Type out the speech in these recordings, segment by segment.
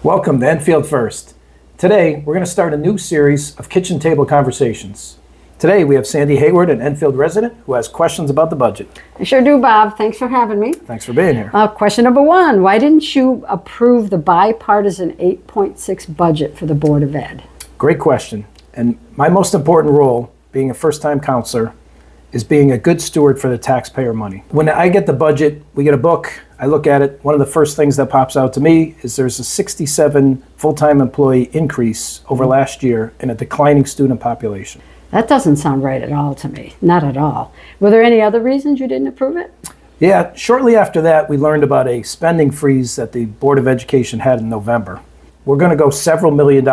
Welcome to Enfield First. Today, we're going to start a new series of kitchen table conversations. Today, we have Sandy Hayward, an Enfield resident, who has questions about the budget. I sure do, Bob. Thanks for having me. Thanks for being here. Question number one, why didn't you approve the bipartisan 8.6 budget for the Board of Ed? Great question. And my most important role, being a first-time counselor, is being a good steward for the taxpayer money. When I get the budget, we get a book, I look at it, one of the first things that pops out to me is there's a 67 full-time employee increase over last year in a declining student population. That doesn't sound right at all to me. Not at all. Were there any other reasons you didn't approve it? Yeah, shortly after that, we learned about a spending freeze that the Board of Education had in November. We're going to go several $1 million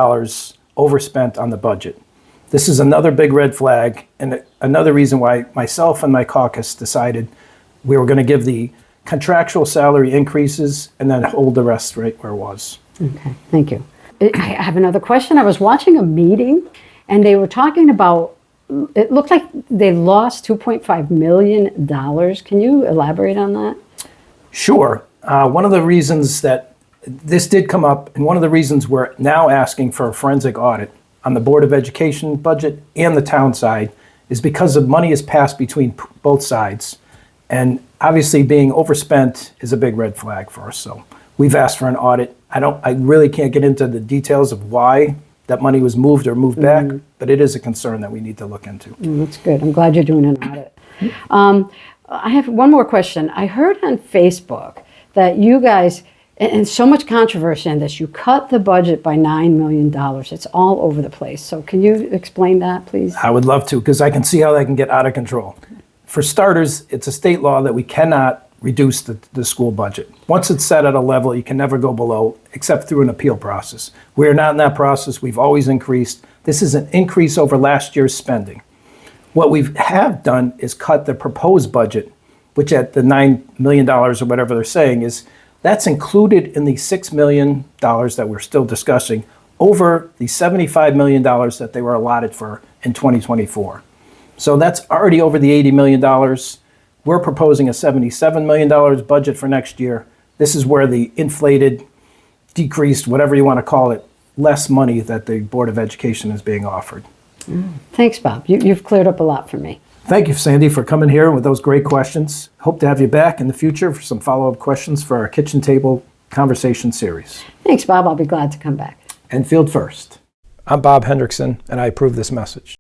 overspent on the budget. This is another big red flag, and another reason why myself and my caucus decided we were going to give the contractual salary increases and then hold the rest right where it was. Okay, thank you. I have another question. I was watching a meeting, and they were talking about, it looked like they lost $2.5 million. Can you elaborate on that? Sure. One of the reasons that this did come up, and one of the reasons we're now asking for a forensic audit on the Board of Education budget and the town side, is because of money is passed between both sides. And obviously being overspent is a big red flag for us. So we've asked for an audit. I really can't get into the details of why that money was moved or moved back, but it is a concern that we need to look into. That's good. I'm glad you're doing an audit. I have one more question. I heard on Facebook that you guys, and so much controversy on this, you cut the budget by $9 million. It's all over the place. So can you explain that, please? I would love to, because I can see how that can get out of control. For starters, it's a state law that we cannot reduce the school budget. Once it's set at a level, you can never go below, except through an appeal process. We are not in that process. We've always increased. This is an increase over last year's spending. What we have done is cut the proposed budget, which at the $9 million or whatever they're saying is, that's included in the $6 million that we're still discussing over the $75 million that they were allotted for in 2024. So that's already over the $80 million. We're proposing a $77 million budget for next year. This is where the inflated, decreased, whatever you want to call it, less money that the Board of Education is being offered. Thanks, Bob. You've cleared up a lot for me. Thank you, Sandy, for coming here with those great questions. Hope to have you back in the future for some follow-up questions for our kitchen table conversation series. Thanks, Bob. I'll be glad to come back. Enfield First. I'm Bob Hendrickson, and I approve this message.